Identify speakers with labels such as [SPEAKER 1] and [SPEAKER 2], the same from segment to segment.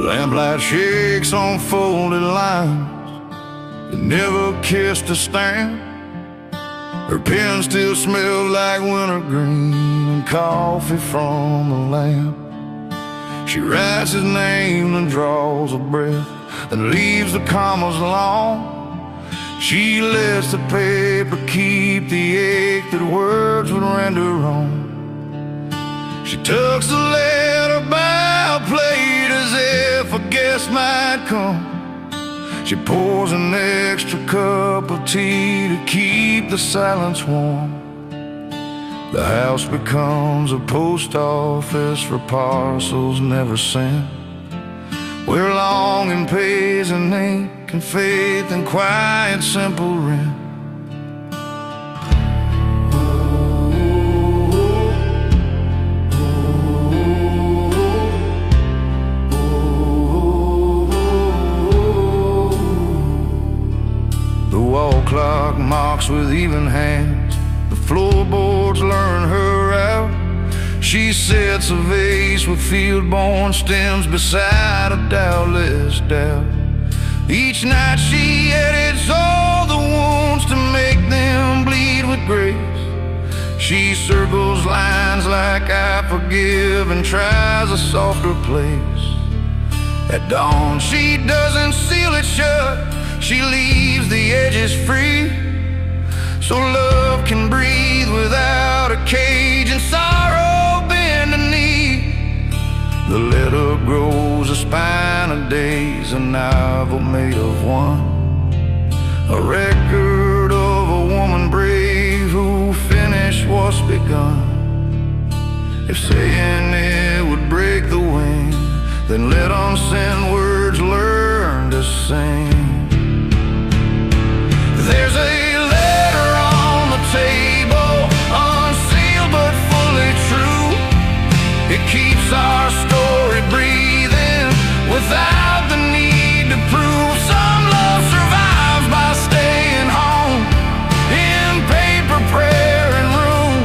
[SPEAKER 1] Lamplight shakes on folded lines. It never kissed a stamp. Her pen still smells like wintergreen and coffee from the lamp. She writes his name and draws a breath, then leaves the commas long. She lets the paper keep the ache that words would render wrong. She tucks the letter by a plate as if a guest might come. She pours an extra cup of tea to keep the silence warm. The house becomes a post office for parcels never sent, where longing pays in ink and faith and quiet simple rent. The wall clock marks with even hands. The floorboards learn her out. She sets a vase with field-born stems beside a doubtless doubt. Each night she edits all the wounds to make them bleed with grace. She circles lines like I forgive and tries a softer place. At dawn she doesn't seal it shut. She leaves the edges free, so love can breathe without a cage and sorrow bend a knee. The letter grows a spine of days, a novel made of one, a record of a woman brave who finished what's begun. If saying it would break the wing, then let unsent words learn to sing. There's a letter on the table, unsealed but fully true. It keeps our story breathing without the need to prove. Some love survives by staying home in paper, prayer, and room.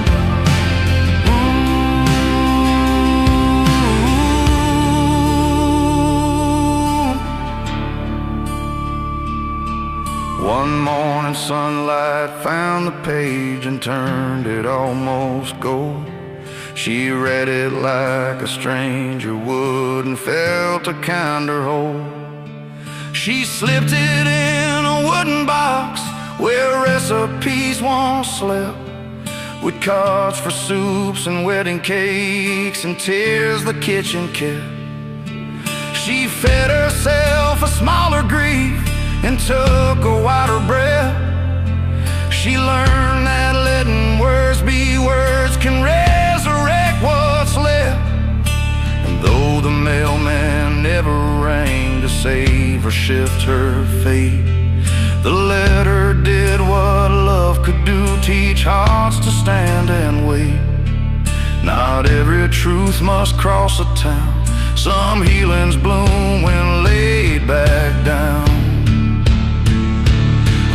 [SPEAKER 1] One morning sunlight found the page and turned it almost gold. She read it like a stranger would and felt a kinder hold. She slipped it in a wooden box where recipes once slept, with cards for soups and wedding cakes and tears the kitchen kept. She fed herself a smaller grief and took a wider breath. She learned that letting words be words can resurrect what's left. And though the mailman never rang to save or shift her fate, the letter did what love could do, teach hearts to stand and wait. Not every truth must cross a town. Some healings bloom when laid back down.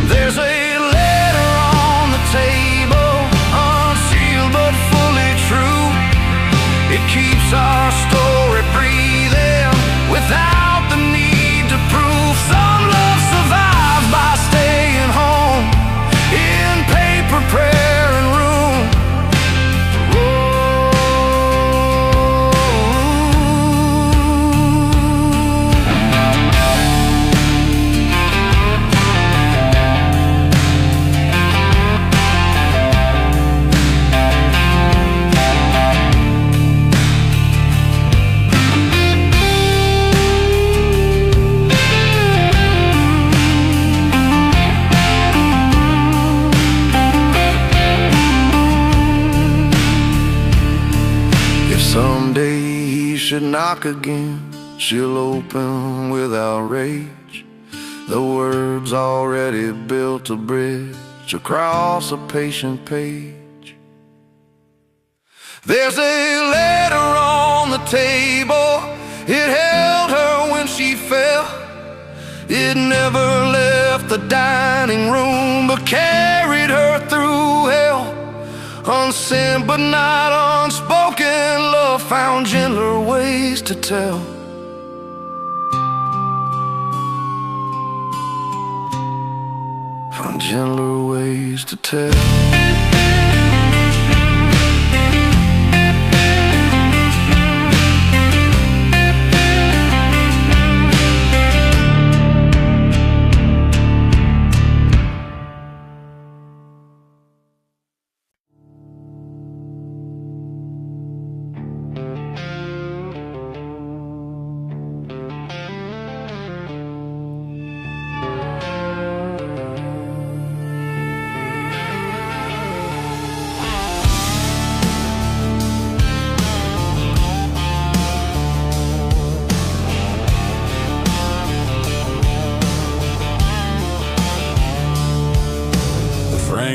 [SPEAKER 1] There's a letter on the table, unsealed but fully true. It keeps our story breathing without the need to prove. Some love survives by staying home in paper, prayer, and room. Someday he should knock again, she'll open without rage. The words already built a bridge across a patient page. There's a letter on the table, it held her when she fell. It never left the dining room but carried her through hell. Unsent but not unspoken, love found gentler ways to tell. find gentler ways to tell.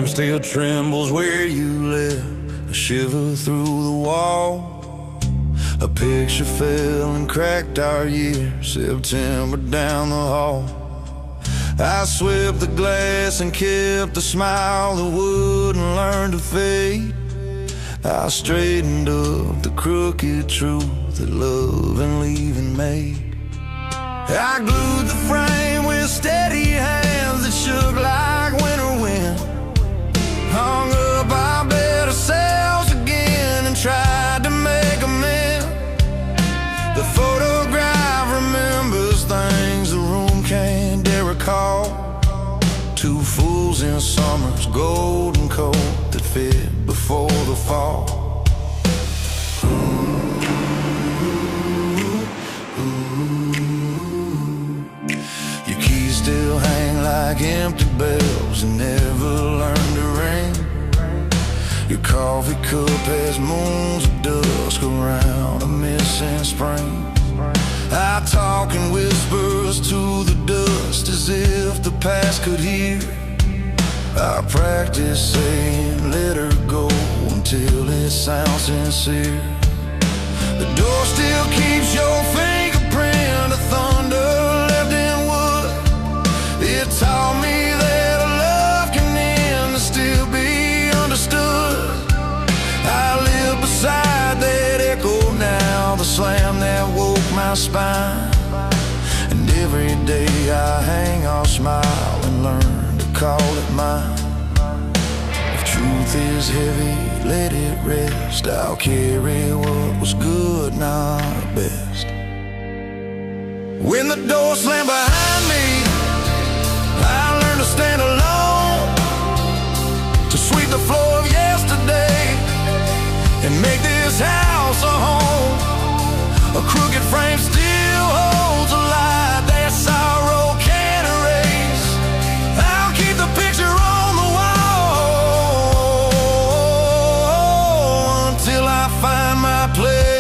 [SPEAKER 1] Still trembles where you live, a shiver through the wall. A picture fell and cracked our year, September down the hall. I swept the glass and kept the smile that wouldn't learn to fade. I straightened up the crooked truth that love and leaving made. I glued the frame with steady hands that shook like winter wind. Hung up our better selves again and tried to make amends. The photograph remembers things the room can't dare recall. Two fools in summer's golden coat that fit before the fall. Your keys still hang like empty bells and never learn to ring. Your coffee cup has moons of dusk around a missing spring. I talk in whispers to the dust as if the past could hear. I practice saying let her go until it sounds sincere. The door still keeps your fingerprint, a thunder left in wood. It taught me that a love can end and still be understood. I live beside that echo now, the slam that woke my spine. And every day I hang off, smile and learn to call it mine. If truth is heavy, let it rest. I'll carry what was good, not best. When the door slammed behind me, I learned to stand alone, to sweep the floor of yesterday and make this house a home. A crooked frame still holds a light that sorrow can't erase. I'll keep the picture on the wall until I find my place.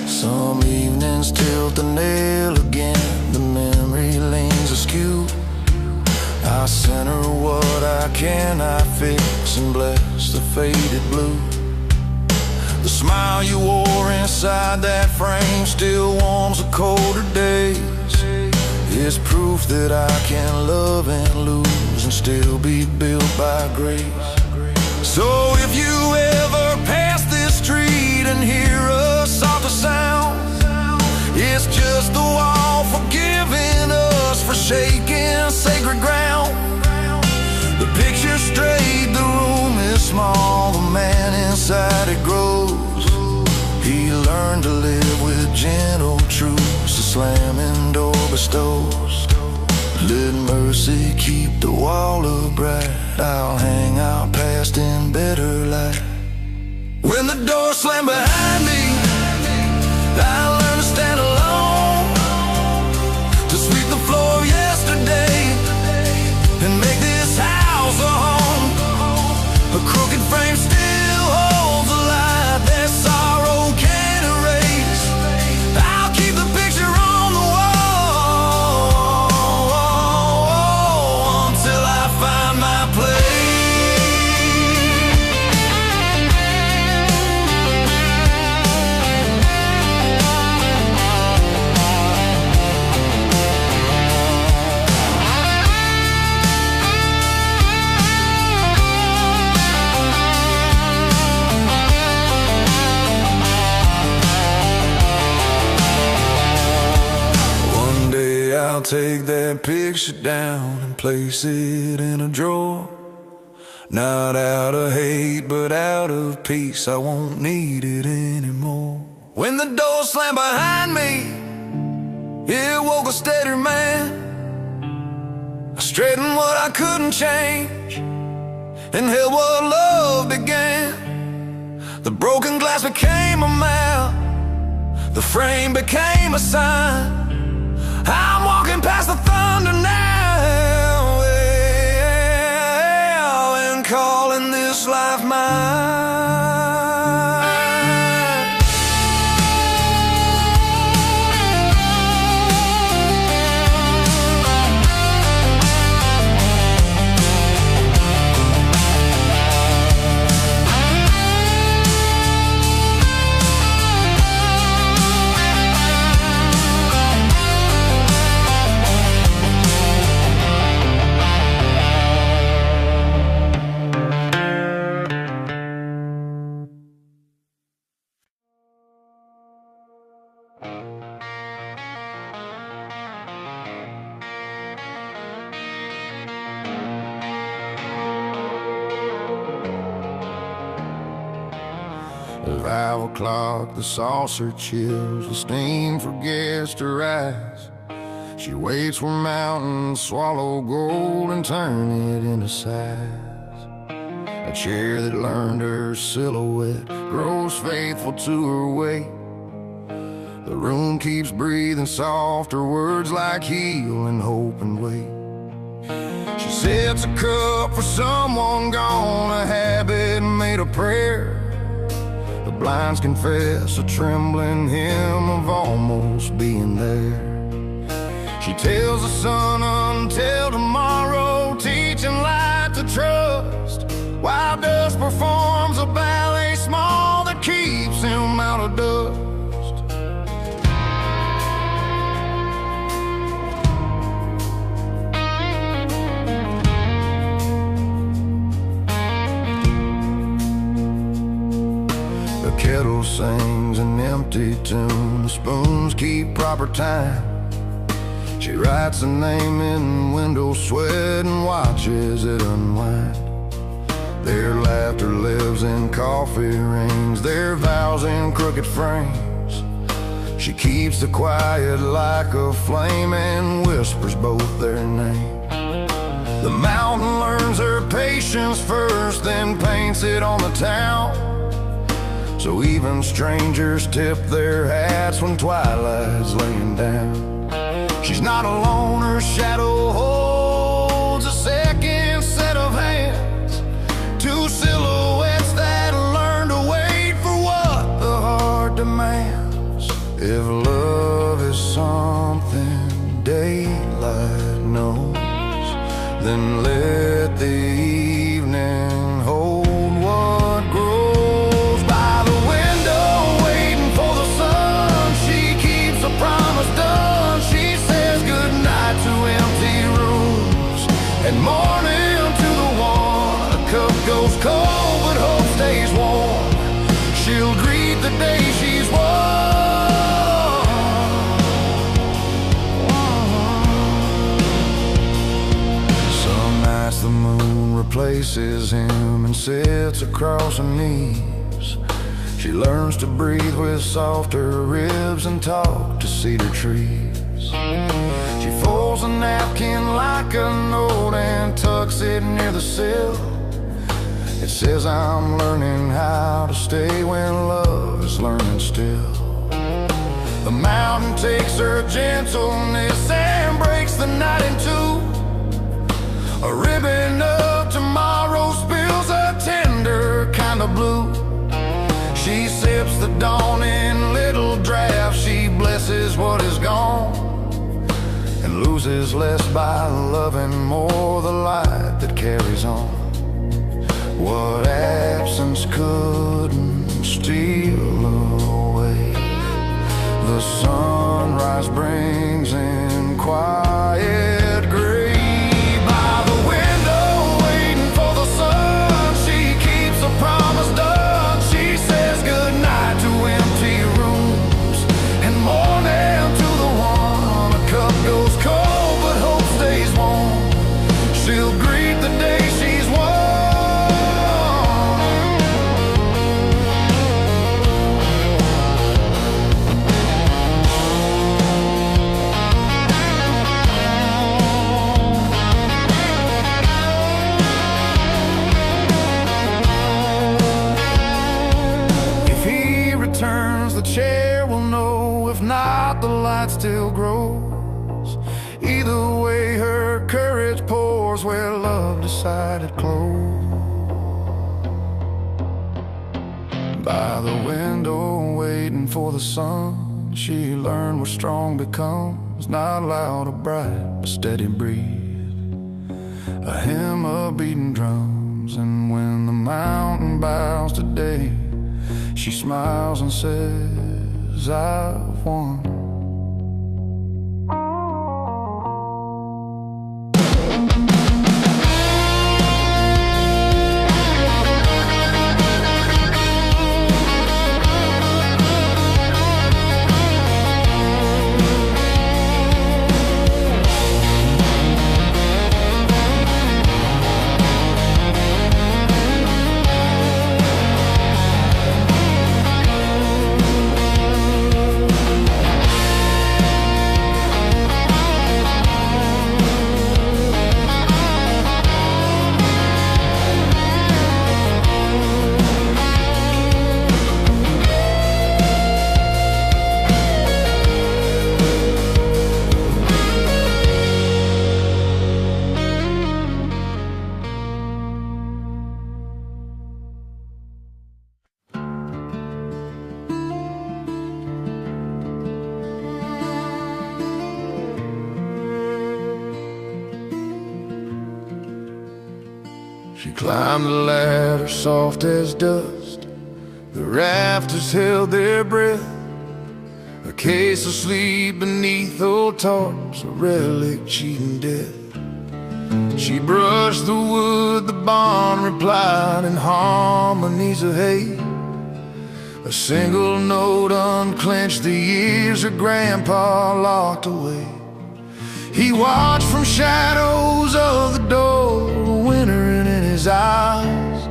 [SPEAKER 1] Some evenings tilt the nail again, the memory leans askew. I center what I cannot fix and bless the faded blue. The smile you wore inside that frame still warms the colder days. It's proof that I can love and lose and still be built by grace. So if you ever pass this street and hear a softer sound, it's just the wall forgiving us for shaking sacred ground. The picture's straight, the room is small, the man inside it grows. He learned to live with gentle truths, the slamming door bestows. Let mercy keep the wall up bright, I'll hang out past in better light. When the door slammed behind me, I learned to stand alone, to sweep the floor of yesterday and make this house a home. A crooked frame still holds a light that sorrow can't erase. I'll keep the picture on the wall until I find my place. take that picture down and place it in a drawer. Not out of hate, but out of peace. I won't need it anymore. When the door slammed behind me, it woke a steady man. I straightened what I couldn't change and held what love began. The broken glass became a map, the frame became a sign. I'm walking past the thunder now, and calling this life mine. At 5 o'clock, the saucer chills, the steam forgets to rise. She waits for mountains swallow gold and turn it into size. A chair that learned her silhouette grows faithful to her weight. The room keeps breathing softer words like heal and hope and wait. She sets a cup for someone gone, a habit made a prayer. The blinds confess a trembling hymn of almost being there. She tells the sun until tomorrow, teaching light to trust, while dust performs a ballet small that keeps him out of dust. The kettle sings an empty tune, the spoons keep proper time. She writes a name in window sweat and watches it unwind. Their laughter lives in coffee rings, their vows in crooked frames. She keeps the quiet like a flame and whispers both their names. The mountain learns her patience first, then paints it on the town. So even strangers tip their hats when twilight's laying down. She's not alone, her shadow holds a second set of hands, two silhouettes that learn to wait for what the heart demands. If love is something daylight knows, then let the evening hold what grows. By the window waiting for the sun, she keeps a promise done. She to empty rooms and morning to the one. A cup goes cold but hope stays warm. She'll greet the day she's won. Some nights the moon replaces him and sits across her knees. She learns to breathe with softer ribs and talk to cedar trees. She folds a napkin like a note and tucks it near the sill. It says I'm learning how to stay when love is learning still. The mountain takes her gentleness and breaks the night in two. A ribbon of tomorrow spills a tender kind of blue. She sips the dawn in little draughts. She blesses what is gone and loses less by loving more the light that carries on. What absence couldn't steal away, the sunrise brings in quiet gray. By the window waiting for the sun, she keeps a promise done. She says goodnight to empty rooms and morning to the one. A cup goes cold out, the light still grows. Either way, her courage pours where love decided close. By the window, waiting for the sun, she learned what strong becomes. Not loud or bright, but steady breathe, a hymn of beating drums. And when the mountain bows today, she smiles and says, I've won. She climbed the ladder soft as dust. The rafters held their breath. A case of sleep beneath old tarps, a relic cheating death. She brushed the wood, the barn replied in harmonies of hate. A single note unclenched the years her grandpa locked away. He watched from shadows of the door, winter in his eyes.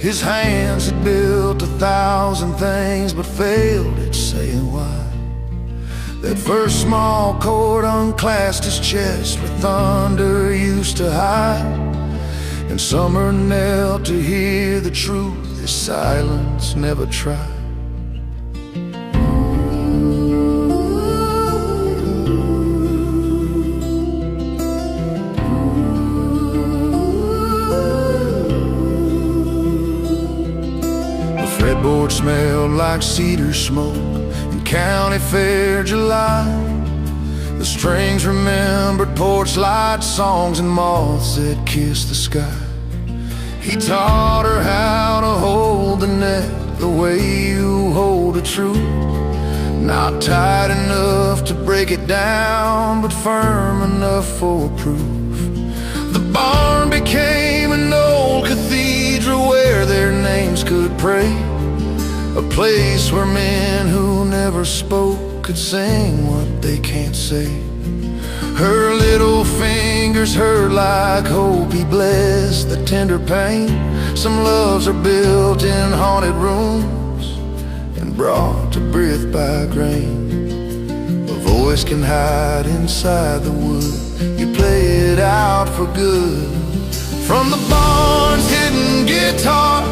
[SPEAKER 1] His hands had built 1,000 things, but failed at saying why. That first small chord unclasped his chest where thunder used to hide. And summer knelt to hear the truth his silence never tried. Fretboard smelled like cedar smoke in County Fair July. The strings remembered porch light songs and moths that kissed the sky. He taught her how to hold the net the way you hold a truth. Not tight enough to break it down, but firm enough for proof. The barn became an old cathedral where their names could pray. A place where men who never spoke could sing what they can't say. Her little fingers hurt like hope. He blessed the tender pain. Some loves are built in haunted rooms and brought to breath by grain. A voice can hide inside the wood. You play it out for good. From the barn's hidden guitar,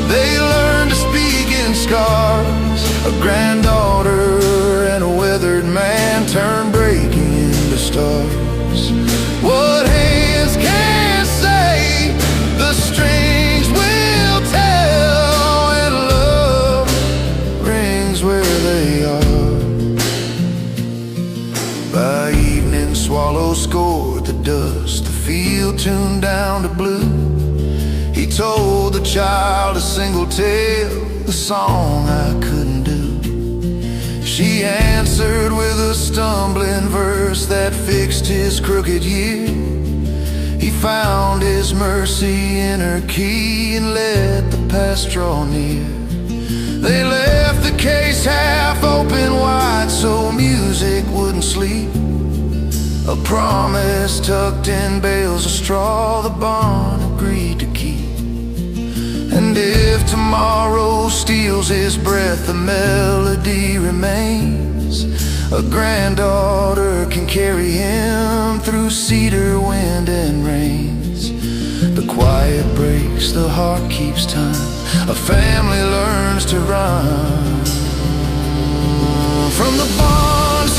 [SPEAKER 1] they learn to speak in scars. A granddaughter and a weathered man turn breaking into stars. What hands can't say, the strings will tell, and love rings where they are. By evening, swallows scored the dust, the field tuned down to blue. He told the child a single tale, the song I couldn't do. She answered with a stumbling verse that fixed his crooked year. He found his mercy in her key and let the past draw near. They left the case half open wide so music wouldn't sleep. A promise tucked in bales of straw the barn agreed to keep. And if tomorrow steals his breath, the melody remains. A granddaughter can carry him through cedar, wind, and rains. The quiet breaks, the heart keeps time. A family learns to run. From the barns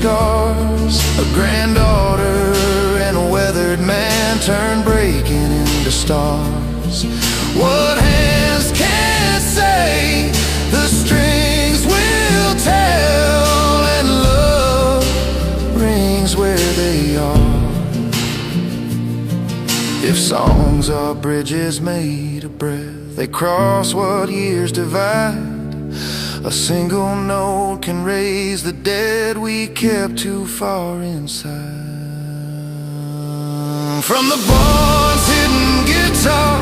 [SPEAKER 1] scars. A granddaughter and a weathered man turned breaking into stars. What hands can't say, the strings will tell, and love rings where they are. If songs are bridges made of breath, they cross what years divide. A single note can raise the dead we kept too far inside. From the barn's hidden guitar,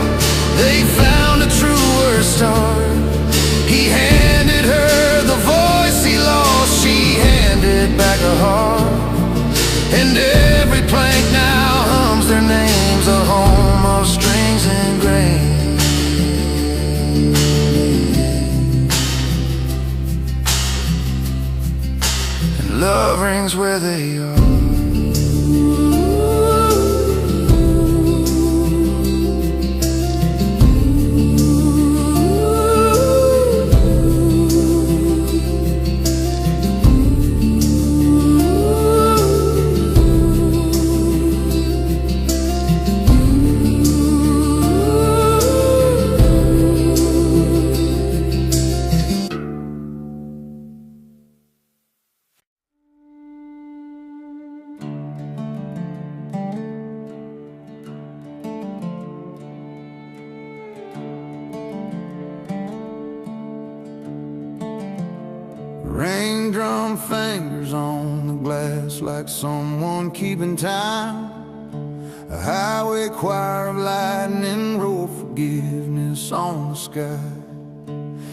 [SPEAKER 1] they found a truer start. He handed her the voice he lost, she handed back a heart. And every plank now hums their names, a home of strings and grain. Love rings where they are. Raindrum fingers on the glass like someone keeping time. A highway choir of lightning wrote forgiveness on the sky.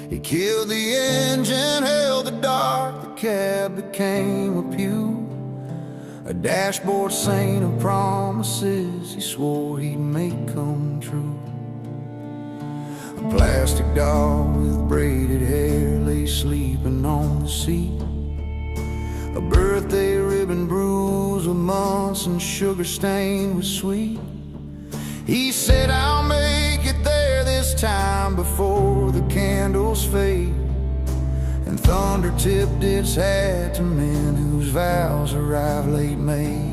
[SPEAKER 1] He killed the engine, held the dark, the cab became a pew. A dashboard saint of promises he swore he'd make come true. A plastic doll with braided hair lay sleeping on the seat. A birthday ribbon bruised with months and sugar stained with sweet. He said, I'll make it there this time before the candles fade. And thunder tipped its hat to men whose vows arrive late May.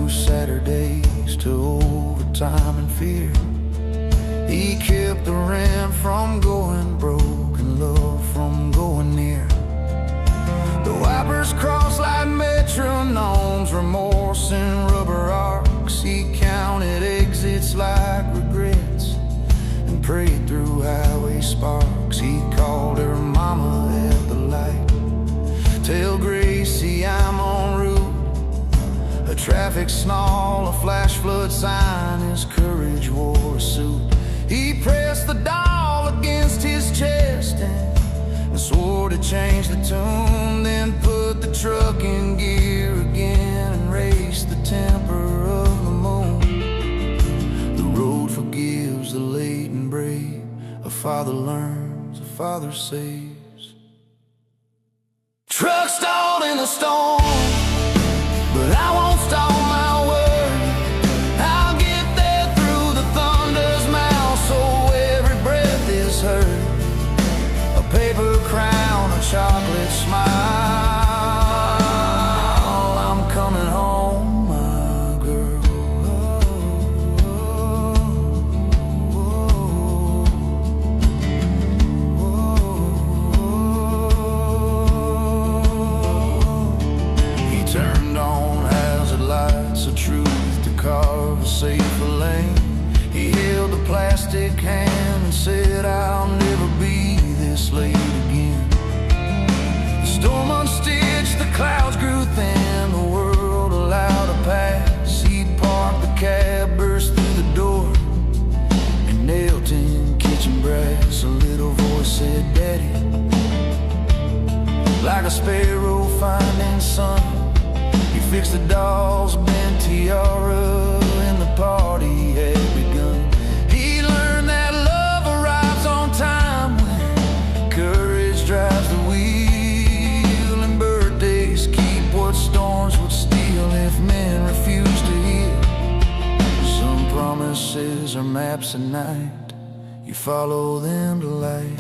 [SPEAKER 1] Saturdays to overtime and fear. He kept the rent from going broke and love from going near. The wipers crossed like metronomes, remorse and rubber arcs. He counted exits like regrets and prayed through highway sparks. He called her mama at the light. Tell Gracie I'm en route. A traffic snarl, a flash flood sign, his courage wore a suit. He pressed the doll against his chest and swore to change the tune. Then put the truck in gear again and raced the temper of the moon. The road forgives the late and brave. A father learns, a father saves. Truck stalled in the storm, but I won't stall my word. I'll get there through the thunder's mouth, so every breath is heard. A paper crown, a chocolate smile. I'm coming home, my girl. He turned on lights of truth to carve a safer lane. He held the plastic hand and said, I'll never be this late again. The storm unstitched, the clouds grew thin, the world allowed a pass. He'd parked the cab, burst through the door, and knelt in kitchen brass. A little voice said, Daddy, like a sparrow finding sun. Fix the doll's bent tiara and the party had begun. He learned that love arrives on time when courage drives the wheel, and birthdays keep what storms would steal. maps at night, you follow them to light.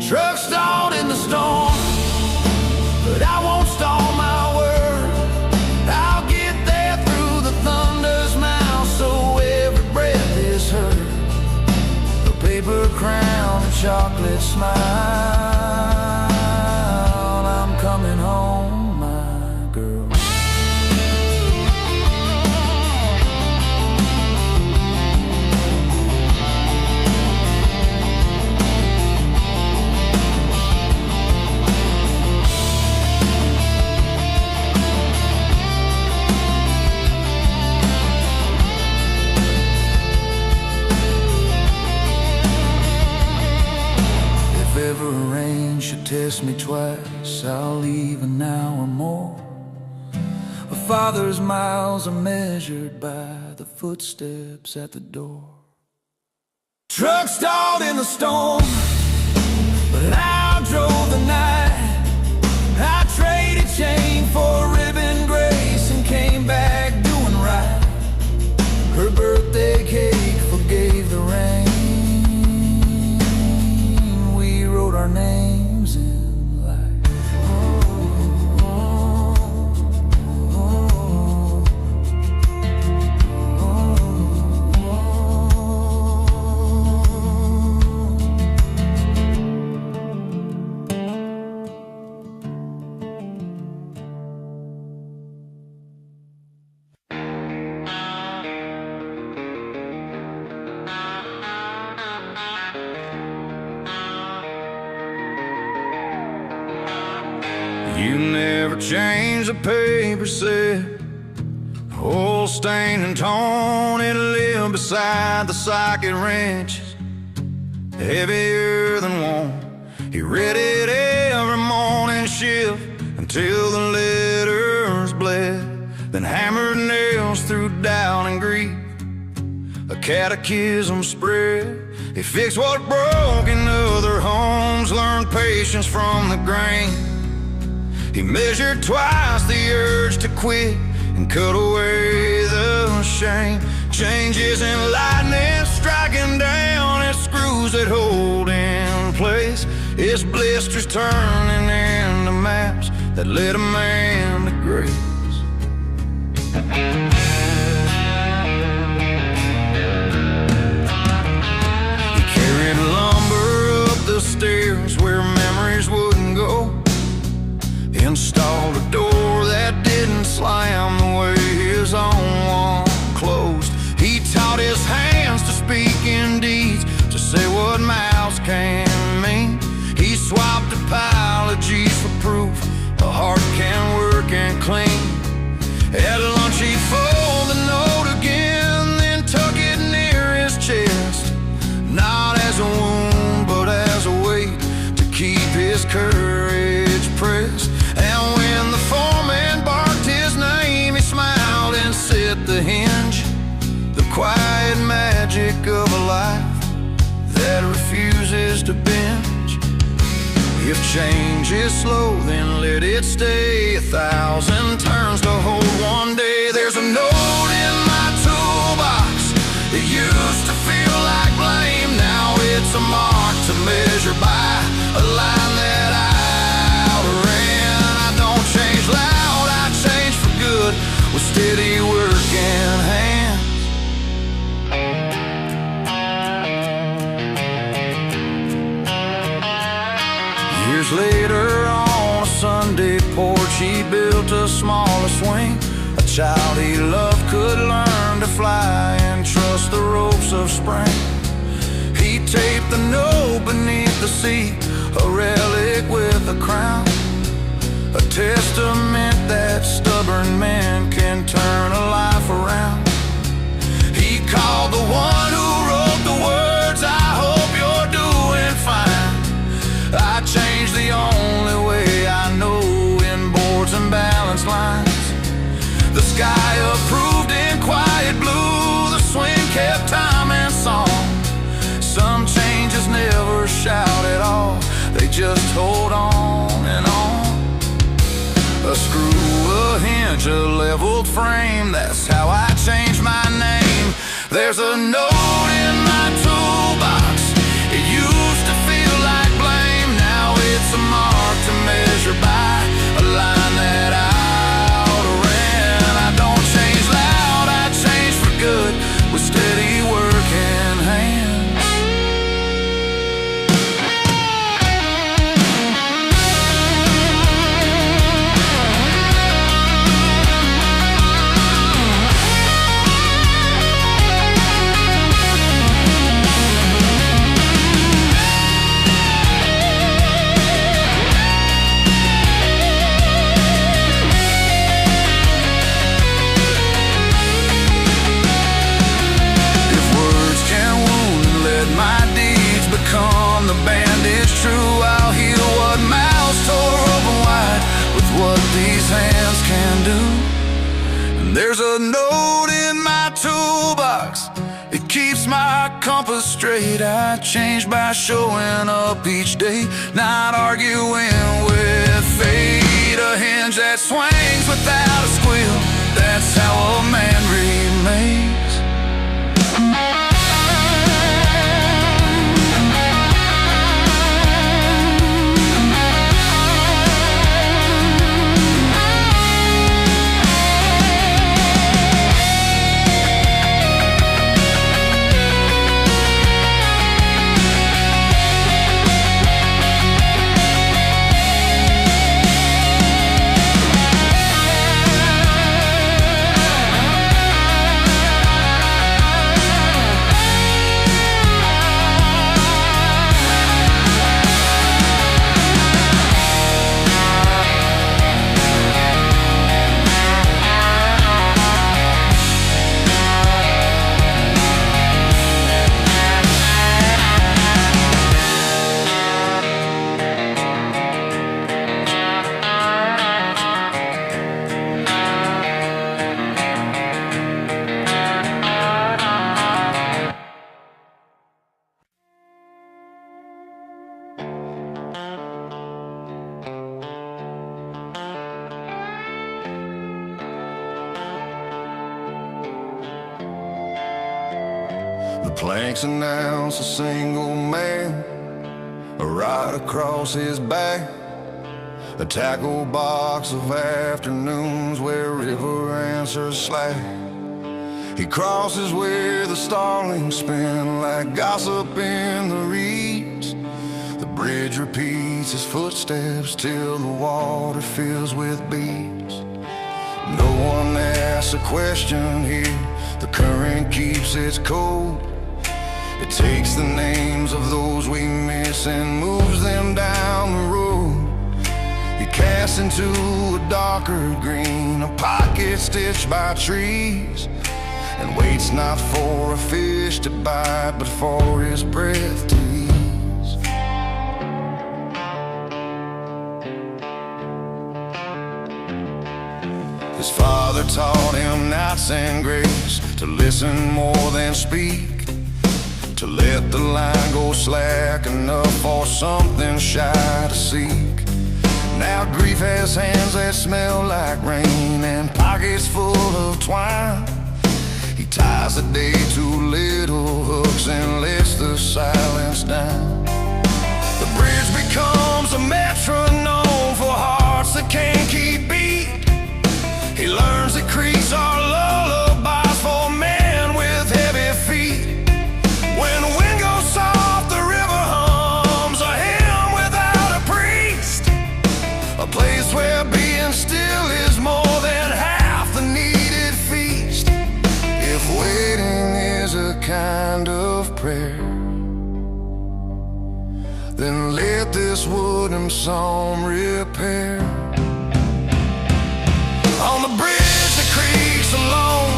[SPEAKER 1] Truck stalled in the storm, but I won't stall my word. I'll get there through the thunder's mouth, so every breath is heard. A paper crown, a chocolate smile, I'm coming home, my girl. If ever rain should test me twice, I'll leave an hour more. A father's miles are measured by the footsteps at the door. Truck stalled in the storm, but I drove the night. I traded change for ribbon grace and came back doing right. Her birthday cake forgave the rain. We wrote our names in light. You never change the paper set, old stain and torn, it lived beside the socket wrenches, heavier than one. He read it every morning shift until the letters bled, then hammered nails through doubt and grief, a catechism spread. He fixed what broke in other homes, learned patience from the grain. He measured twice the urge to quit and cut away the shame. Change isn't lightning striking down, it's screws that hold in place. It's blisters turning into maps that lead a man to grace. He carried lumber up the stairs where memories wouldn't go, installed a door that didn't slam the way his own one closed. He taught his hands to speak in deeds, to say what mouths can mean. He swapped a pile of G's for proof a heart can work and clean. At lunch he folded the note again, then tuck it near his chest, not as a wound but as a weight to keep his courage pressed. And when the foreman barked his name, he smiled and set the hinge, the quiet magic of a life that refuses to binge. If change is slow, then let it stay. 1,000 turns to hold one day. There's a note in my toolbox. It used to feel like blame. Now it's a mark to measure by, a line that I outran. I don't change loud, I change for good, with steady working hands. Years later, on a Sunday porch, he built a smaller swing. A child he loved could learn to fly and trust the ropes of spring. He taped the note beneath the seat, a relic with a crown, a testament that stubborn men can turn a life around. He called the one who wrote the words, I hope you're doing fine. I changed the only way I know, in boards and balance lines. The sky approved in quiet blue, the swing kept time and song. Some changes never shout at all, they just hold on and on. A screw, a hinge, a leveled frame, that's how I changed my name. There's a note There's a note in my toolbox, it keeps my compass straight. I change by showing up each day, not arguing with fate. A hinge that swings without a squeal, that's how a man remains. The planks announce a single man, right across his back. A tackle box of afternoons where river answers slack. He crosses where the starlings spin like gossip in the reeds. The bridge repeats his footsteps till the water fills with beads. No one asks a question here, the current keeps its code. It takes the names of those we miss and moves them down the road. He casts into a darker green, a pocket stitched by trees, and waits not for a fish to bite, but for his breath to ease. His father taught him knots and grace, to listen more than speak, to let the line go slack enough for something shy to seek. Now grief has hands that smell like rain and pockets full of twine. He ties the day to little hooks and lets the silence down. The bridge becomes a metronome for hearts that can't keep beat. He learns that creeks are lullabies for men with heavy feet. When the wind goes soft, the river hums a hymn without a priest. A place where being still is more than half the needed feast. If waiting is a kind of prayer, then let this wooden psalm repair. On the bridge that creaks alone,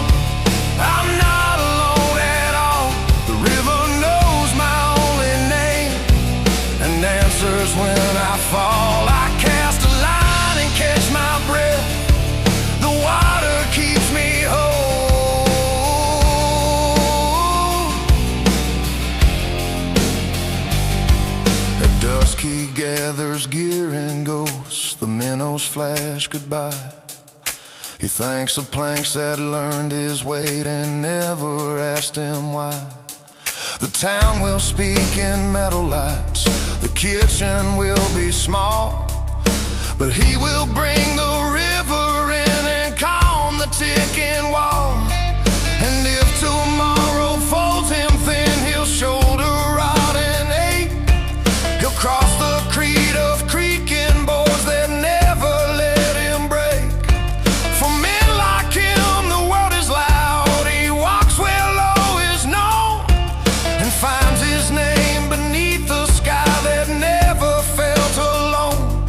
[SPEAKER 1] I'm not alone at all. The river knows my only name and answers when I fall. I cast a line and catch my breath. The water keeps me whole. At dusk he gathers gear and goes. The minnows flash goodbye. He thanks the planks that learned his weight and never asked him why. The town will speak in metal lights, the kitchen will be small, but he will bring the river in and calm the ticking wall. And if tomorrow folds him thin, he'll shoulder rot and ache. He'll cross the creed of creaking boards that never let him break. For men like him, the world is loud. He walks where low is known and finds his name beneath the sky that never felt alone.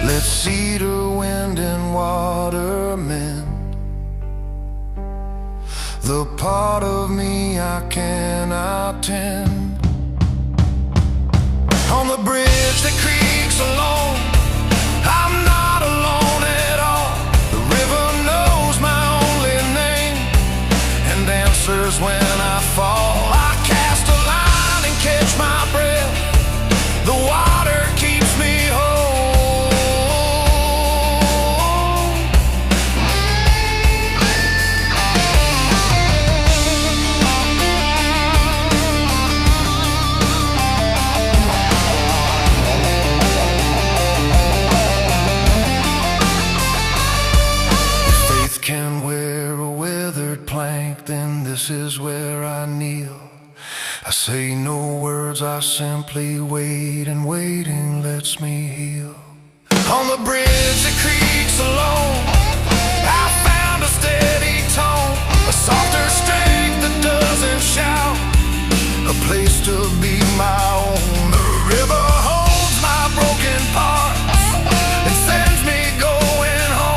[SPEAKER 1] Let cedar, wind, and water mend the part of me I cannot tend. On the bridge that creaks alone, I'm not alone at all. The river knows my only words, I simply wait, and waiting lets me heal. On the bridge that creaks alone, I found a steady tone, a softer strength that doesn't shout, a place to be my own. The river holds my broken parts and sends me going home.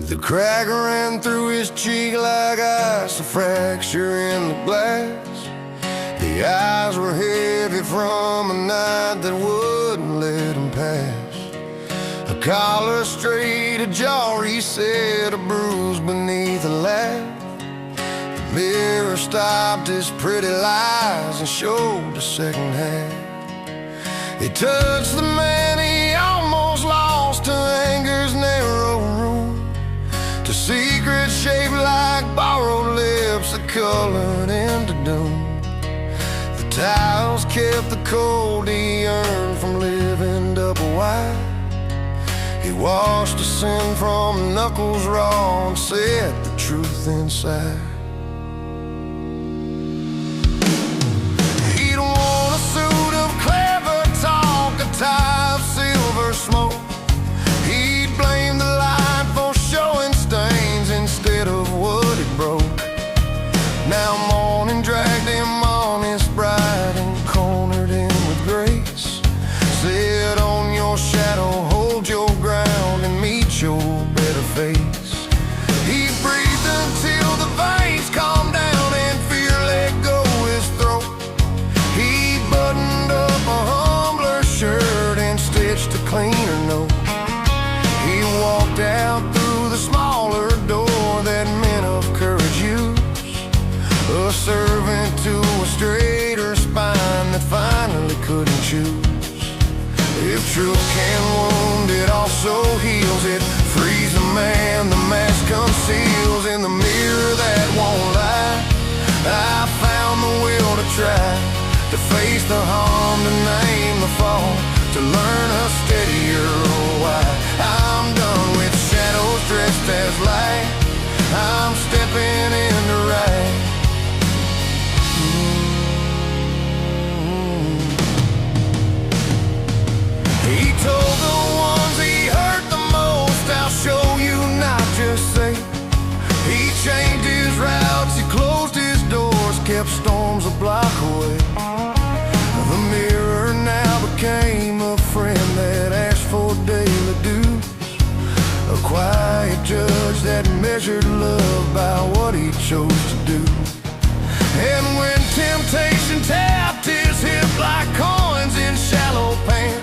[SPEAKER 1] The crack ran through his cheek like ice, a fracture in the glass. The eyes were heavy from a night that wouldn't let him pass. A collar straight, a jaw reset, a bruise beneath a laugh. The mirror stopped his pretty lies and showed the second half. He touched the man he almost lost to anger's narrow room, to secrets shaped like borrowed lips that colored into doom. The tiles kept the cold he earned from living double wide. He washed the sin from knuckles raw and set the truth inside. He'd worn a suit of clever talk, a tie of silver smoke. He'd blame the light for showing stains instead of what it broke. Now morning dragged him on his bride and cornered him with grace. Sit on your shadow, hold your ground, and meet your better face. He breathed until the veins calmed down and fear let go his throat. He buttoned up a humbler shirt and stitched a cleaner note. He walked out through the smaller door that men of courage use, a servant to a straighter spine that finally couldn't choose. If truth can wound, it also heals. It frees the man the mask conceals. In the mirror that won't lie, I found the will to try, to face the harm, to name the fall, to learn a steadier why. I'm done with shadows dressed as light. I'm stepping into right. He told the ones he hurt the most, I'll show you, not just say. He changed his routes, he closed his doors, kept storms a block away. The mirror now became a friend that asked for daily dues, a quiet judge that measured love by what he chose to do. And when temptation tapped his hip like coins in shallow pants,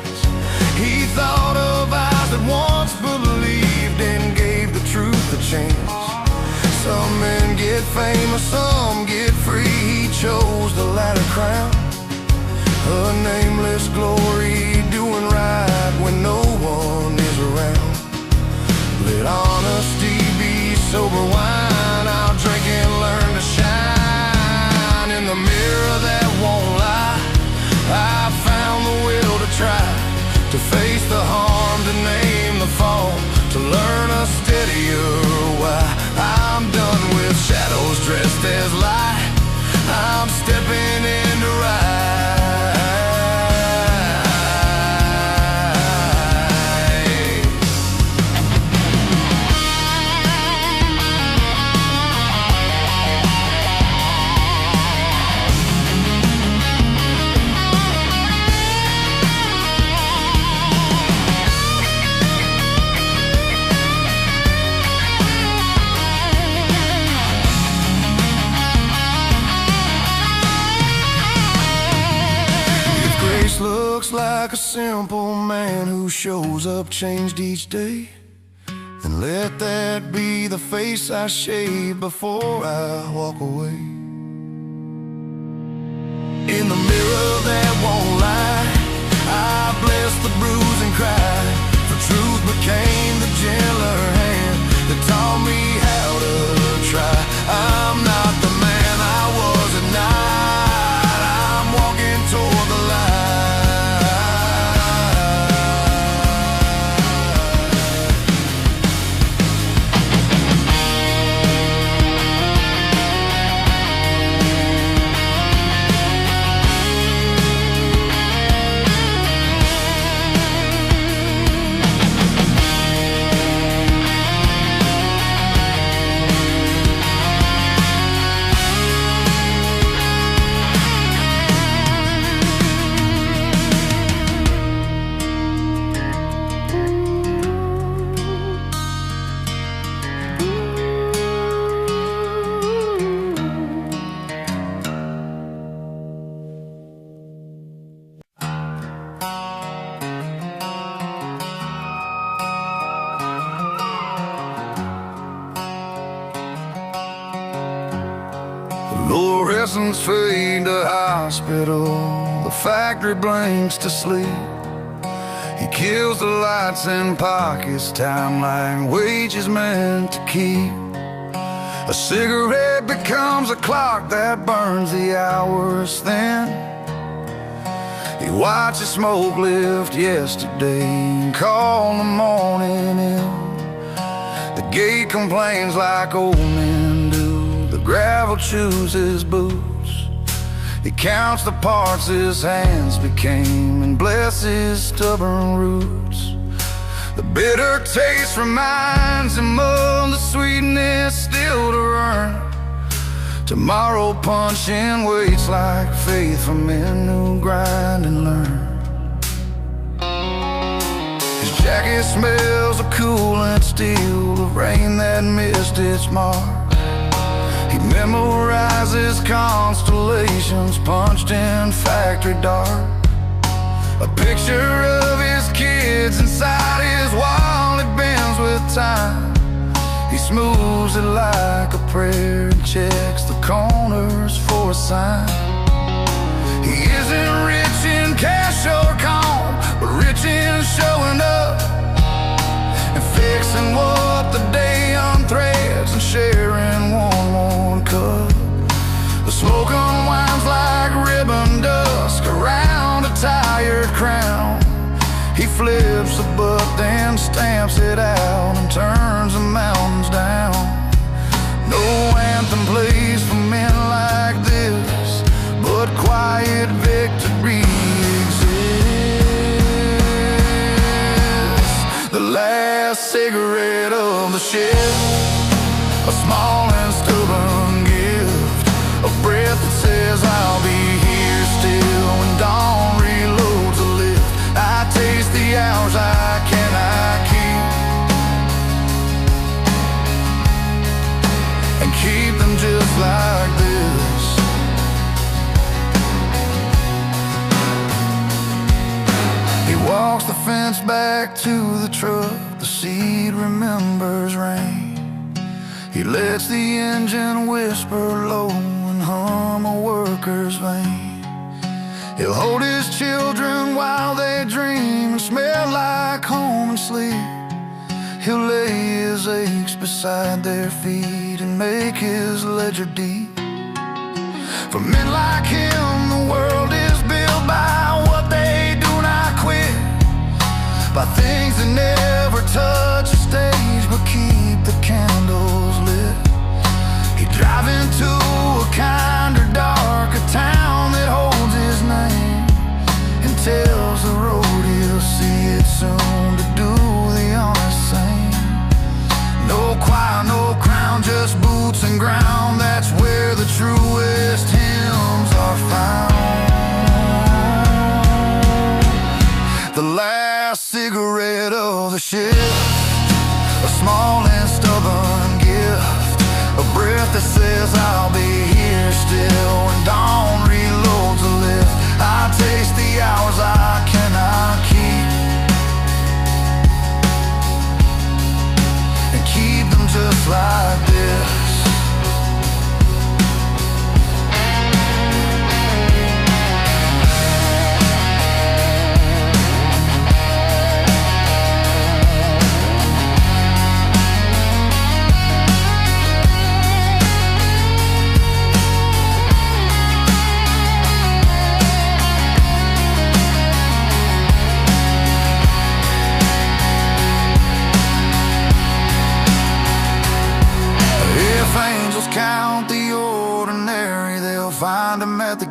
[SPEAKER 1] he thought of eyes that once believed and gave the truth a chance. Some men get famous, some get free. He chose the latter crown, a nameless glory, doing right when no one is around. Let honesty be sober wine. I'll drink and learn to shine. In the mirror that won't lie, I found the will to try, to face the harm, to name the fall, to learn a steadier why. I'm done with shadows dressed as light. I'm stepping into right. face looks like a simple man who shows up changed each day, then let that be the face I shave before I walk away. In the mirror that won't lie, I bless the bruise and cry, for truth became the gentler hand that taught me how to try. I'm not the man I was at night, I'm walking toward the light. Fluorescents fade to hospital, the factory blinks to sleep. He kills the lights in pockets, time like wages meant to keep. A cigarette becomes a clock that burns the hours thin. He watches smoke lift yesterday and call the morning in. The gate complains like old men do, the gravel chews his boots. He counts the parts his hands became and blesses stubborn roots. The bitter taste reminds him of the sweetness still to earn. Tomorrow punching weights like faith for men who grind and learn. His jacket smells of coolant steel, the rain that missed its mark. He memorizes constellations punched in factory dark. A picture of his kids inside his wallet bends with time. He smooths it like a prayer and checks the corners for a sign. He isn't rich in cash or calm, but rich in showing up and fixing what the day unthreads and sharing one cup. The smoke unwinds like ribbon dusk around a tired crown. He flips the book, then stamps it out and turns the mountains down. No anthem plays for men like this, but quiet victory exists. The last cigarette of the shift, a small and stubborn gift, a breath that says I'll be here still when dawn reloads the lift. I taste the hours I cannot keep and keep them just like this. He walks the fence back to the truck, the seed remembers rain. He lets the engine whisper low and hum a worker's vein. He'll hold his children while they dream and smell like home and sleep. He'll lay his aches beside their feet and make his ledger deep. For men like him, the world is built by what they do not quit, by things that never touch a stage but keep the candles lit. He'd drive into a kinder, darker town that holds his name and tells the road he'll see it soon to do the honest same. No choir, no crown, just boots and ground. That's where the truest hymns are found. The last cigarette of the shift, a small and stubborn gift, a breath that says I'll be here still when dawn reloads the lift. I taste the hours I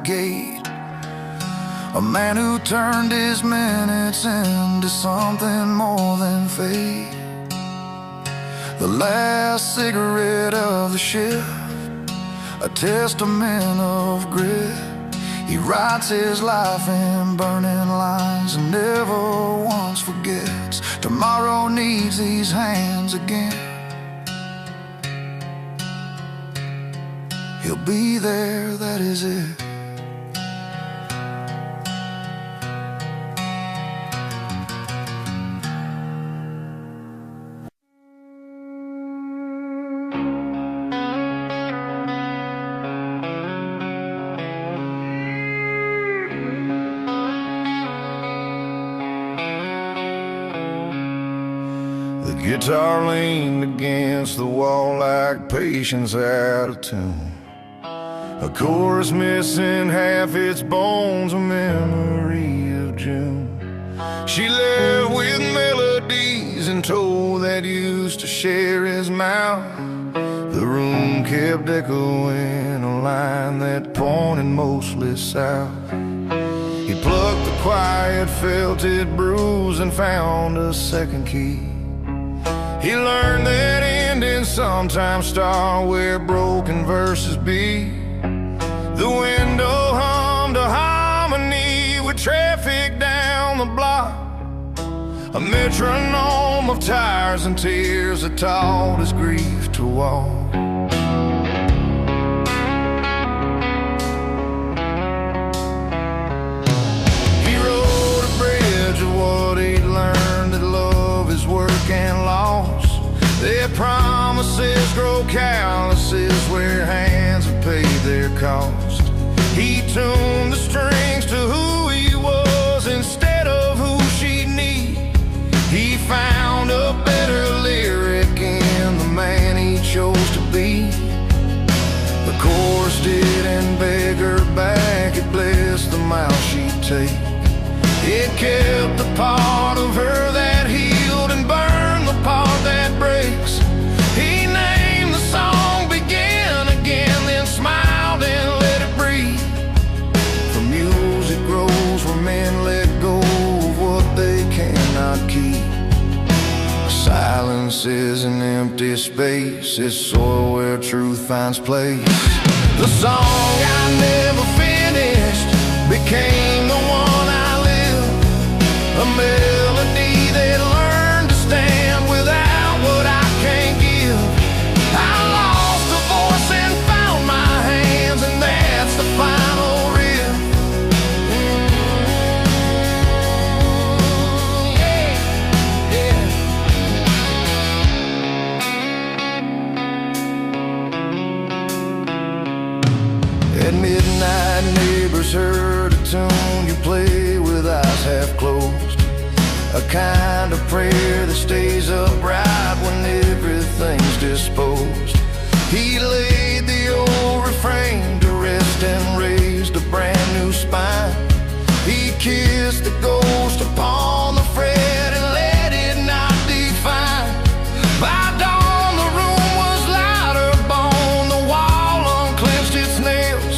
[SPEAKER 1] gate. A man who turned his minutes into something more than fate. The last cigarette of the shift, a testament of grit. He writes his life in burning lines and never once forgets. Tomorrow needs these hands again. He'll be there, that is it. The guitar leaned against the wall like Patience out of tune. A chorus missing half its bones, a memory of June. She left with melodies and told that used to share his mouth. The room kept echoing a line that pointed mostly south. He plucked the quiet, felt it bruise and found a second key. He learned that endings sometimes start where broken verses be. The window hummed a harmony with traffic down the block. A metronome of tires and tears that taught his grief to walk. He wrote a bridge of what he'd learned, that love is work and loss. Their promises grow calluses where hands have paid their cost. He tuned the strings to who he was instead of who she'd need. He found a better lyric in the man he chose to be. The chorus didn't beg her back, it blessed the mouth she'd take. It kept the part of her that healed and burned the part that breaks. He named the song Begin Again, then smiled and let it breathe. For music grows where men let go of what they cannot keep. Silence is an empty space, it's soil where truth finds place. The song I never finished became the one I lived. A melody that learned to stand without what I can't give. I lost a voice and found my hands, and that's the final riff. Yeah, yeah. At midnight, neighbors heard a tune you play with eyes half closed. A kind of prayer that stays upright when everything's disposed. He laid the old refrain to rest and raised a brand new spine. He kissed the ghost upon the fret and let it not define. By dawn the room was lighter bone, the wall unclenched its nails.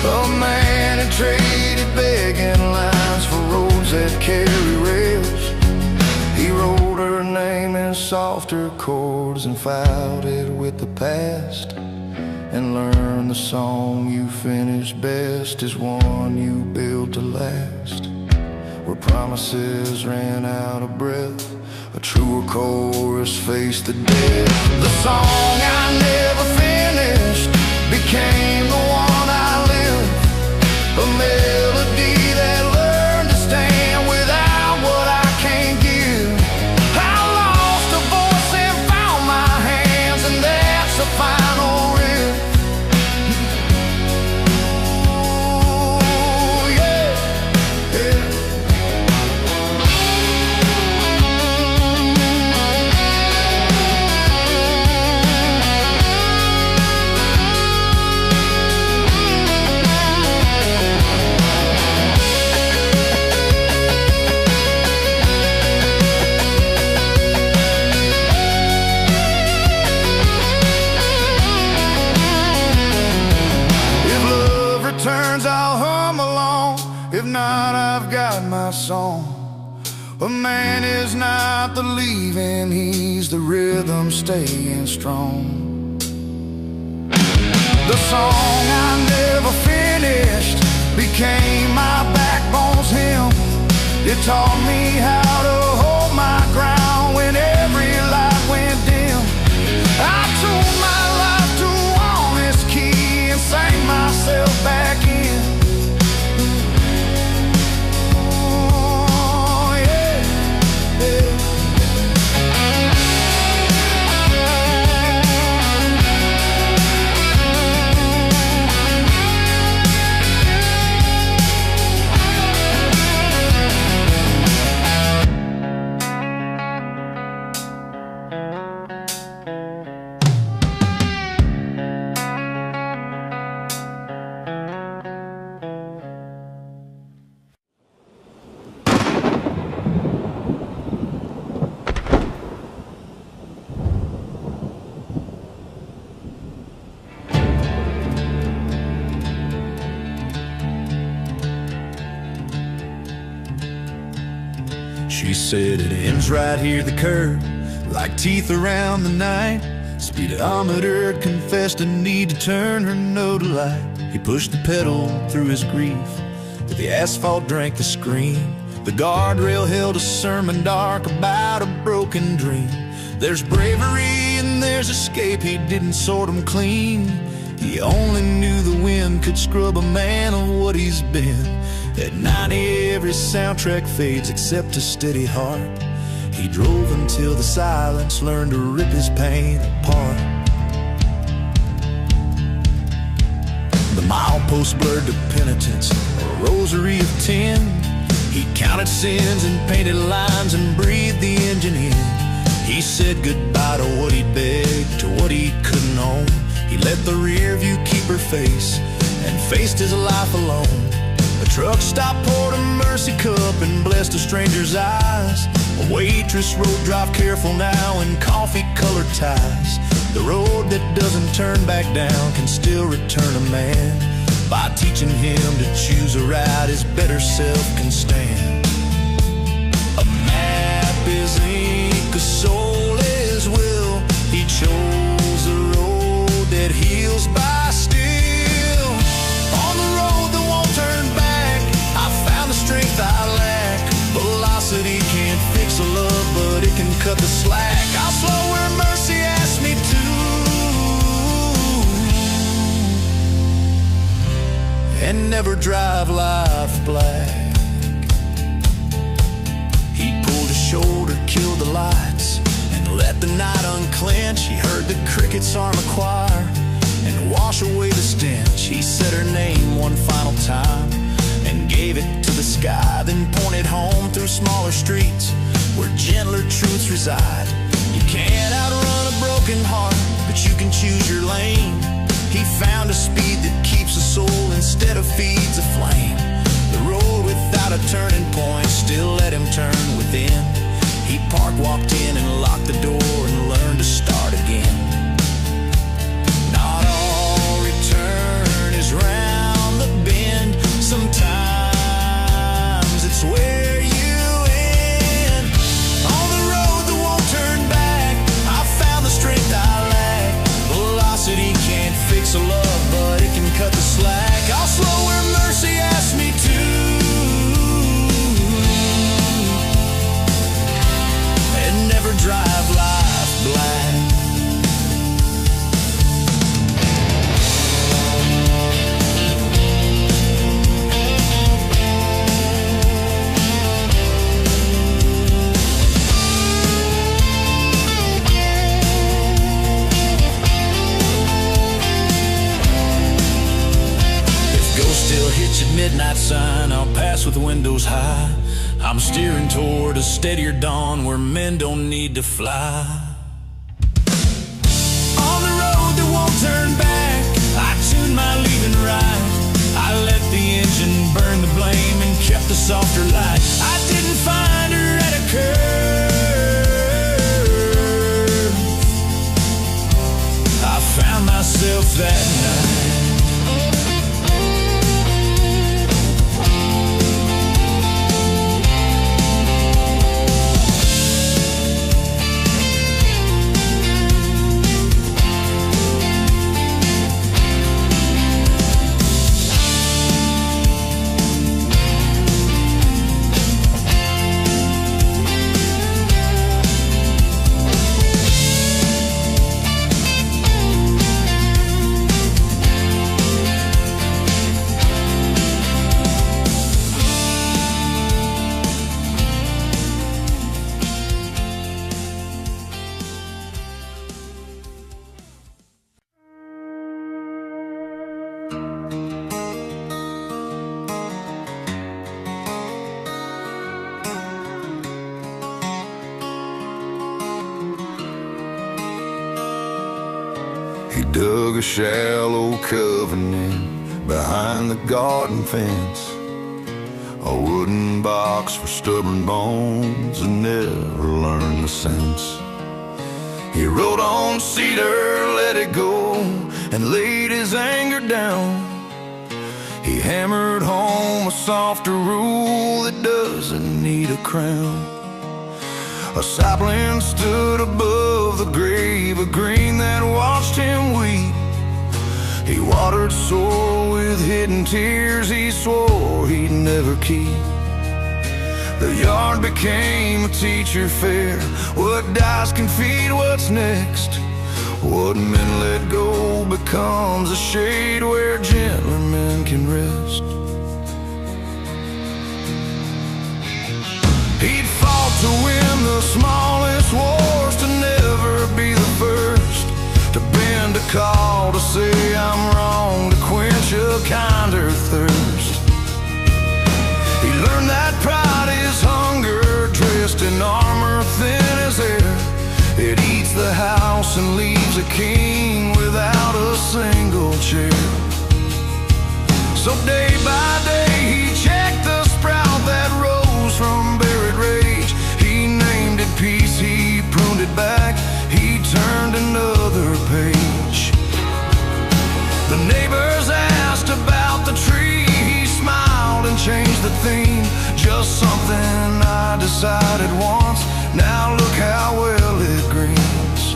[SPEAKER 1] A man had traded begging lines for roads that carry rails. He wrote her name in softer chords and filed it with the past, and learned the song you finish best is one you build to last. Where promises ran out of breath, a truer chorus faced the death. The song I never finished became the one I lived. A melody that learned to stand without what I can't give. I lost a voice and found my hands, and that's the final riff. Ooh, yeah, yeah. my song. A man is not the leaving, he's the rhythm staying strong. The song I never finished became my backbone's hymn. It taught me how to hold my ground when every light went dim. I tuned my life to honest key and sang myself back in.
[SPEAKER 2] She said it ends right here at the curb, like teeth around the night. Speedometer confessed a need to turn her no to light. He pushed the pedal through his grief, but the asphalt drank the scream. The guardrail held a sermon dark about a broken dream. There's bravery and there's escape, he didn't sort them clean. He only knew the wind could scrub a man of what he's been. At 90 every soundtrack fades except a steady heart. He drove until the silence learned to rip his pain apart. The milepost blurred to penitence, a rosary of 10. He counted sins and painted lines and breathed the engine in. He said goodbye to what he begged, to what he couldn't own. He let the rear view keep her face and faced his life alone. A truck stop poured a mercy cup and blessed a stranger's eyes. A waitress wrote, drive careful now, in coffee-colored ties. The road that doesn't turn back down can still return a man by teaching him to choose a route his better self can stand. A map is ink, a soul is will. He chose the road that heals by still. On the road that won't turn back, I found the strength I lack. Velocity can't fix a love, but it can cut the slack. I'll slow where mercy asks me to, and never drive life black. He pulled his shoulder, killed the lights, and let the night unclench. He heard the crickets arm a choir and wash away the stench. He said her name one final time and gave it to the sky, then pointed home through smaller streets where gentler truths reside. You can't outrun a broken heart, but you can choose your lane. He found a speed that keeps a soul instead of feeds a flame. The road without a turning point still let him turn within. He parked, walked in, and locked the door and learned to start again. Not all return is round the bend. Sometimes it's where you end. On the road that won't turn back, I found the strength I lack. Velocity can't fix a love, but it can cut the slack. I'll slow where mercy asks me to, and never drive life black. Midnight sign, I'll pass with windows high. I'm steering toward a steadier dawn where men don't need to fly. On the road that won't turn back, I tuned my leaving right. I let the engine burn the blame and kept the softer light. I didn't find her at a curve, I found myself that night.
[SPEAKER 1] dug a shallow coven in behind the garden fence, a wooden box for stubborn bones that never learned the sense. He wrote on cedar, let it go, and laid his anger down. He hammered home a softer rule that doesn't need a crown. A sapling stood above the grave of green that watched him weep. He watered sore with hidden tears he swore he'd never keep. The yard became a teacher fair. What dies can feed what's next. What men let go becomes a shade where gentler men can rest. He'd fought to win the smallest wars, to never be the first, to bend a call, to say I'm wrong, to quench a kinder thirst. He learned that pride is hunger, dressed in armor thin as air. It eats the house and leaves a king without a single chair. So day by day he checked the sprout that rose from buried rage. He named it peace, he pruned it back, he turned another page. The neighbors asked about the tree, he smiled and changed the theme. Just something I decided once, now look how well it greens.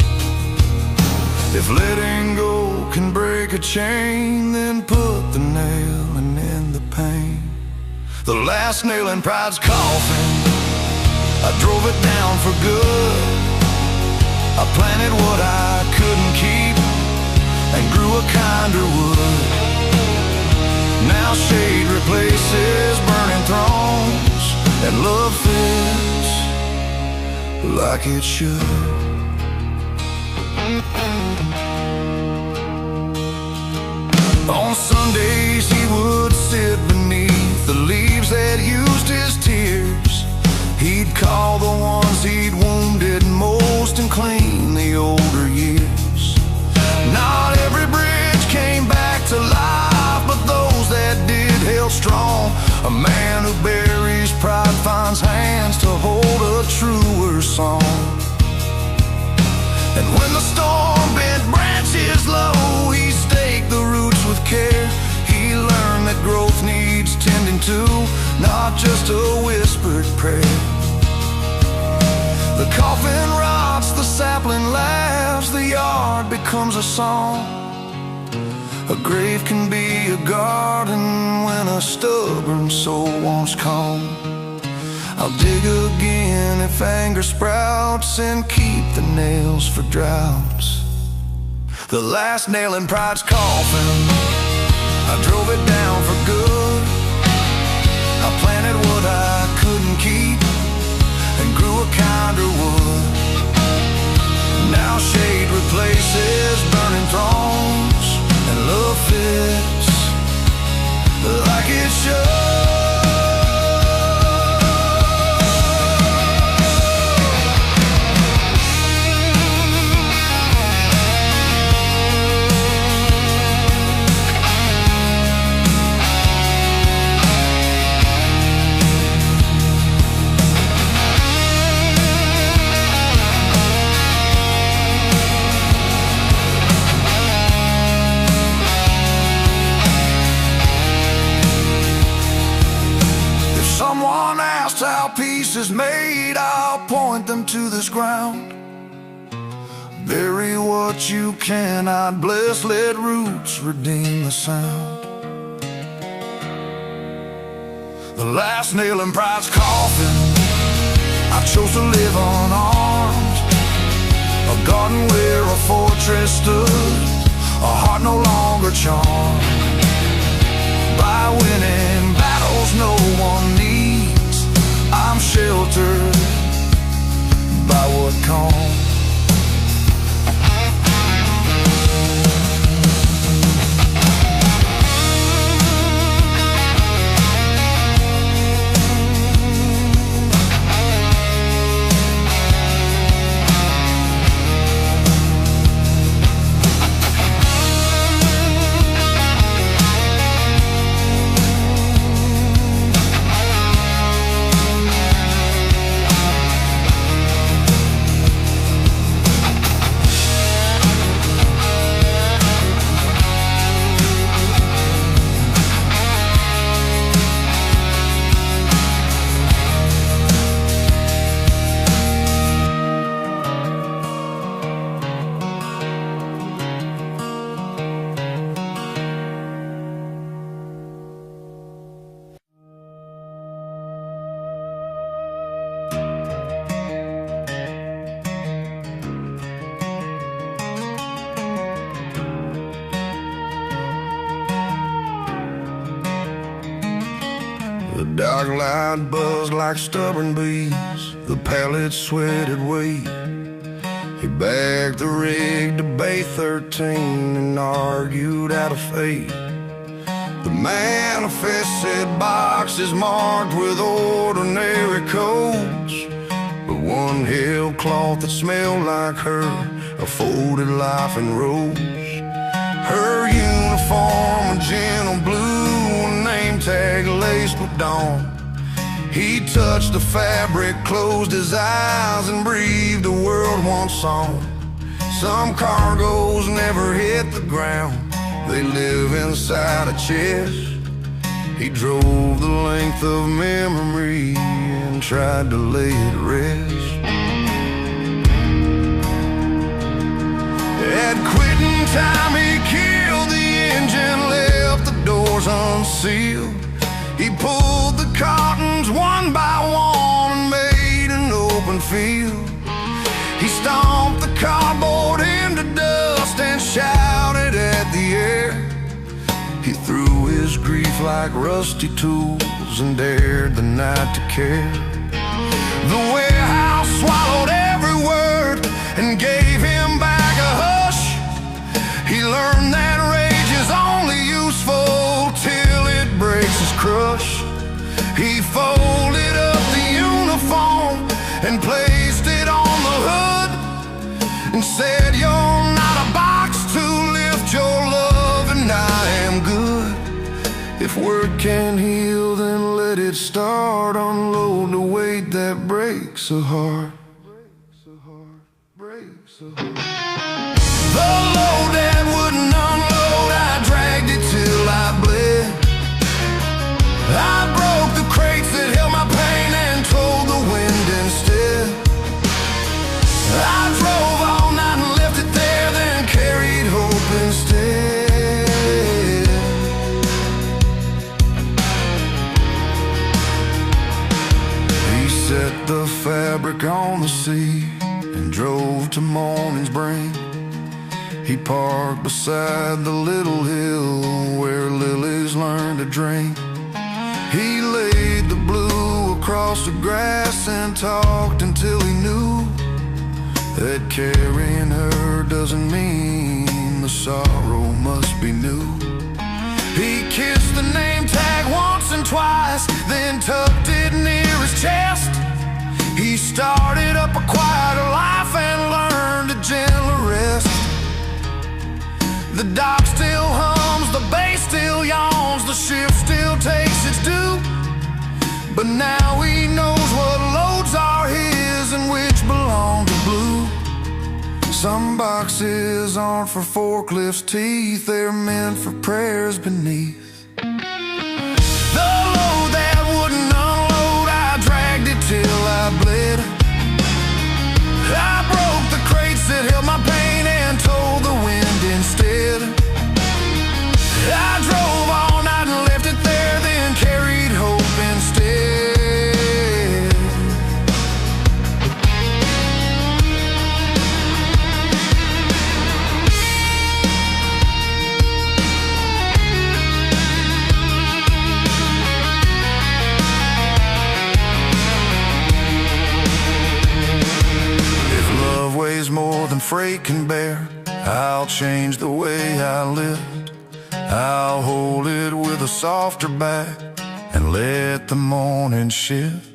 [SPEAKER 1] If letting go can break a chain, then put the nail and end the pain. The last nail in pride's coffin, I drove it down for good. I planted what I couldn't keep and grew a kinder wood. Now shade replaces burning thrones, and love fits like it should. On Sundays he would sit beneath the leaves that used his tears. He'd call the ones he'd wounded most and clean the older years. Not every bridge came back to life, but those that did held strong. A man who buries pride finds hands to hold a truer song. And when the storm bent branches low, he staked the roots with care. He learned that growth needs tending to, not just a whispered prayer. The coffin rots, the sapling laughs, the yard becomes a song. A grave can be a garden when a stubborn soul wants calm. I'll dig again if anger sprouts, and keep the nails for droughts. The last nail in pride's coffin, I drove it down for good. I planted what I couldn't keep and grew a kinder wood. Now shade replaces burning thrones, and love fits like it should. Someone asked how peace is made, I'll point them to this ground. Bury what you cannot bless, let roots redeem the sound. The last nail in pride's coffin, I chose to live unarmed. A garden where a fortress stood, a heart no longer charmed. By winning battles no one needs, I'm sheltered by what comes. dark light buzzed like stubborn bees. The pellets sweated weight. He bagged the rig to Bay 13 and argued out of fate. The manifest said boxes marked with ordinary codes, but one held cloth that smelled like her, a folded life in rows. Her uniform a gentle blue, a name tag laced with dawn. He touched the fabric, closed his eyes, and breathed a world once song. Some cargoes never hit the ground, they live inside a chest. He drove the length of memory and tried to lay it to rest. At quitting time he killed the engine, left the doors unsealed. He pulled the cartons one by one and made an open field. He stomped the cardboard into dust and shouted at the air. He threw his grief like rusty tools and dared the night to care. The warehouse swallowed every word and gave him back a hush. He learned that rage is only useful till it breaks his crush. He folded up the uniform and placed it on the hood and said, "You're not a box to lift your love, and I am good. If word can heal, then let it start. Unload the weight that breaks a heart." The load that wouldn't unload, I dragged it till I bled. I broke the crates that held my pain and told the wind instead. I drove all night and left it there, then carried hope instead. He set the fabric on the sea and drove to morning's brink. He parked beside the little hill where lilies learn to drink. He laid the blue across the grass and talked until he knew that carrying her doesn't mean the sorrow must be new. He kissed the name tag once and twice, then tucked it near his chest. He started up a quieter life and learned a gentler rest. The dock still hums, the bay still yawns, the ship still takes its due. But now he knows what loads are his and which belong to Blue. Some boxes aren't for forklifts' teeth, they're meant for prayers beneath. The load that wouldn't unload, I dragged it till I bled. I broke the crates that held my pain and told the wind instead. I drove all night and left it there, then carried hope instead. If love weighs more than freight can bear, I'll change the way I live. I'll hold it with a softer back and let the morning shift.